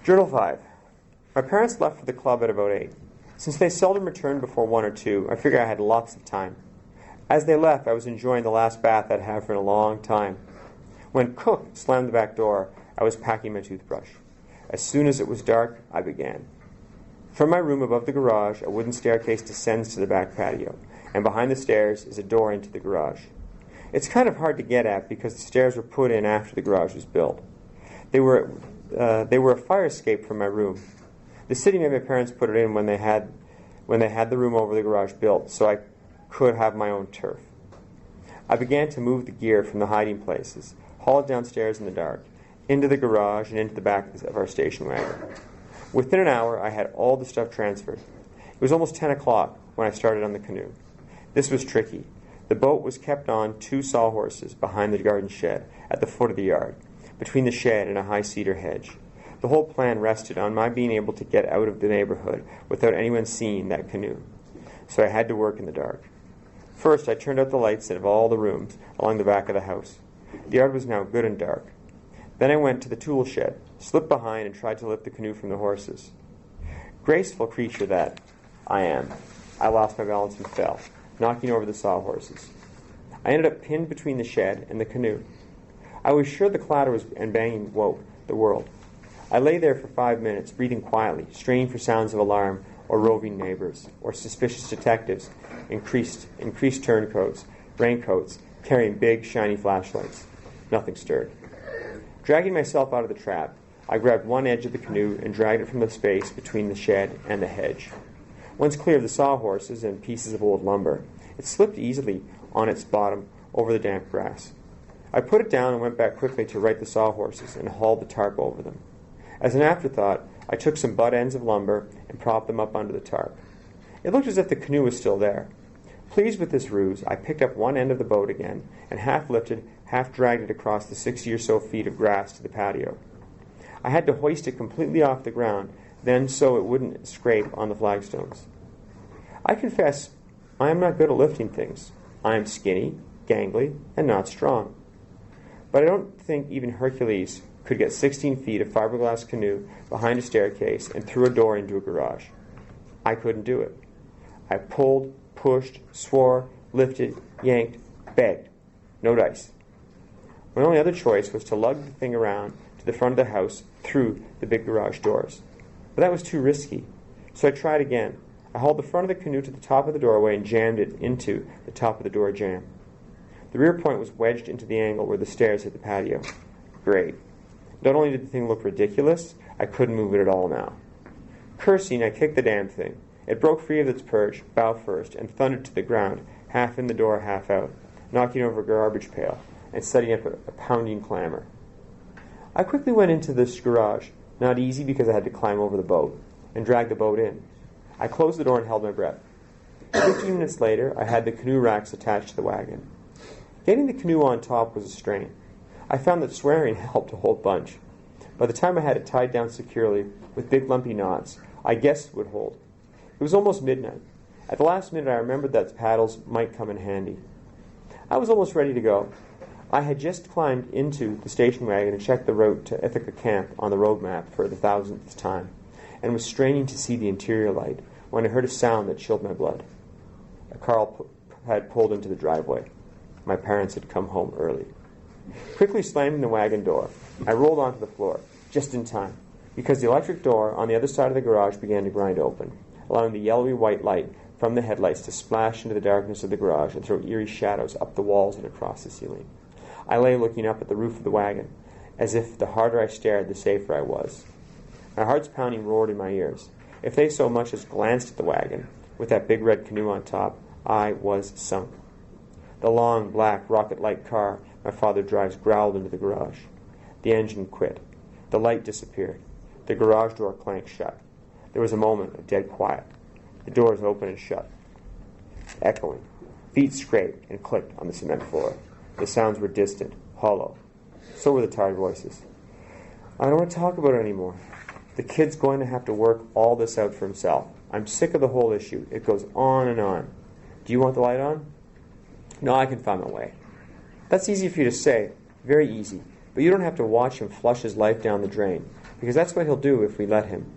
Journal 5. My parents left for the club at about 8. Since they seldom returned before 1 or 2, I figured I had lots of time. As they left, I was enjoying the last bath I'd had for a long time. When Cook slammed the back door, I was packing my toothbrush. As soon as it was dark, I began. From my room above the garage, a wooden staircase descends to the back patio, and behind the stairs is a door into the garage. It's kind of hard to get at because the stairs were put in after the garage was built. They were a fire escape from my room. The city made my parents put it in when they had the room over the garage built, so I could have my own turf. I began to move the gear from the hiding places, haul it downstairs in the dark, into the garage and into the back of our station wagon. Within an hour, I had all the stuff transferred. It was almost 10 o'clock when I started on the canoe. This was tricky. The boat was kept on 2 sawhorses behind the garden shed at the foot of the yard, between the shed and a high cedar hedge. The whole plan rested on my being able to get out of the neighborhood without anyone seeing that canoe. So I had to work in the dark. First, I turned out the lights of all the rooms along the back of the house. The yard was now good and dark. Then I went to the tool shed, slipped behind, and tried to lift the canoe from the horses. Graceful creature that I am, I lost my balance and fell, knocking over the sawhorses. I ended up pinned between the shed and the canoe. I was sure the clatter and banging woke the world. I lay there for 5 minutes, breathing quietly, straining for sounds of alarm or roving neighbors or suspicious detectives, increased turncoats, raincoats, carrying big, shiny flashlights. Nothing stirred. Dragging myself out of the trap, I grabbed one edge of the canoe and dragged it from the space between the shed and the hedge. Once clear of the sawhorses and pieces of old lumber, it slipped easily on its bottom over the damp grass. I put it down and went back quickly to right the sawhorses and hauled the tarp over them. As an afterthought, I took some butt ends of lumber and propped them up under the tarp. It looked as if the canoe was still there. Pleased with this ruse, I picked up one end of the boat again and half lifted, half dragged it across the 60 or so feet of grass to the patio. I had to hoist it completely off the ground, then so it wouldn't scrape on the flagstones. I confess, I am not good at lifting things. I am skinny, gangly, and not strong. But I don't think even Hercules could get 16 feet of fiberglass canoe behind a staircase and through a door into a garage. I couldn't do it. I pulled, pushed, swore, lifted, yanked, begged. No dice. My only other choice was to lug the thing around to the front of the house through the big garage doors. But that was too risky, so I tried again. I hauled the front of the canoe to the top of the doorway and jammed it into the top of the door jamb. The rear point was wedged into the angle where the stairs hit the patio. Great. Not only did the thing look ridiculous, I couldn't move it at all now. Cursing, I kicked the damn thing. It broke free of its perch, bow first, and thundered to the ground, half in the door, half out, knocking over a garbage pail and setting up a pounding clamor. I quickly went into this garage, not easy because I had to climb over the boat, and drag the boat in. I closed the door and held my breath. 15 minutes later, I had the canoe racks attached to the wagon. Getting the canoe on top was a strain. I found that swearing helped a whole bunch. By the time I had it tied down securely with big lumpy knots, I guessed it would hold. It was almost midnight. At the last minute, I remembered that paddles might come in handy. I was almost ready to go. I had just climbed into the station wagon and checked the route to Ithaca Camp on the road map for the 1000th time, and was straining to see the interior light when I heard a sound that chilled my blood. A car had pulled into the driveway. My parents had come home early. Quickly slamming the wagon door, I rolled onto the floor, just in time, because the electric door on the other side of the garage began to grind open, allowing the yellowy white light from the headlights to splash into the darkness of the garage and throw eerie shadows up the walls and across the ceiling. I lay looking up at the roof of the wagon, as if the harder I stared, the safer I was. My heart's pounding roared in my ears. If they so much as glanced at the wagon, with that big red canoe on top, I was sunk. The long, black, rocket-like car my father drives growled into the garage. The engine quit. The light disappeared. The garage door clanked shut. There was a moment of dead quiet. The doors opened and shut, echoing. Feet scraped and clicked on the cement floor. The sounds were distant, hollow. So were the tired voices. I don't want to talk about it anymore. The kid's going to have to work all this out for himself. I'm sick of the whole issue. It goes on and on. Do you want the light on? No, I can find my way. That's easy for you to say. Very easy. But you don't have to watch him flush his life down the drain, because that's what he'll do if we let him.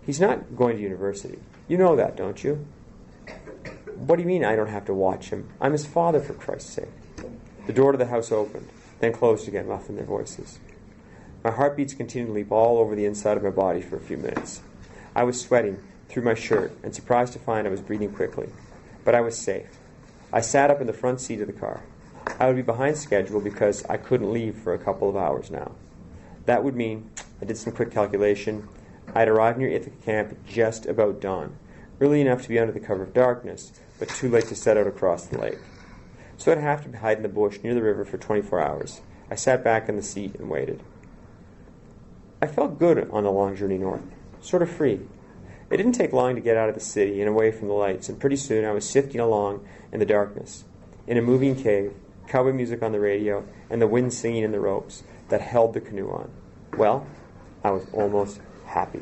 He's not going to university. You know that, don't you? What do you mean I don't have to watch him? I'm his father, for Christ's sake. The door to the house opened, then closed again, muffling their voices. My heartbeats continued to leap all over the inside of my body for a few minutes. I was sweating through my shirt and surprised to find I was breathing quickly. But I was safe. I sat up in the front seat of the car. I would be behind schedule because I couldn't leave for a couple of hours now. That would mean, I did some quick calculation, I'd arrive near Ithaca Camp at just about dawn, early enough to be under the cover of darkness, but too late to set out across the lake. So I'd have to hide in the bush near the river for 24 hours. I sat back in the seat and waited. I felt good on the long journey north, sort of free. It didn't take long to get out of the city and away from the lights, and pretty soon I was sifting along in the darkness, in a moving cave, cowboy music on the radio, and the wind singing in the ropes that held the canoe on. Well, I was almost happy.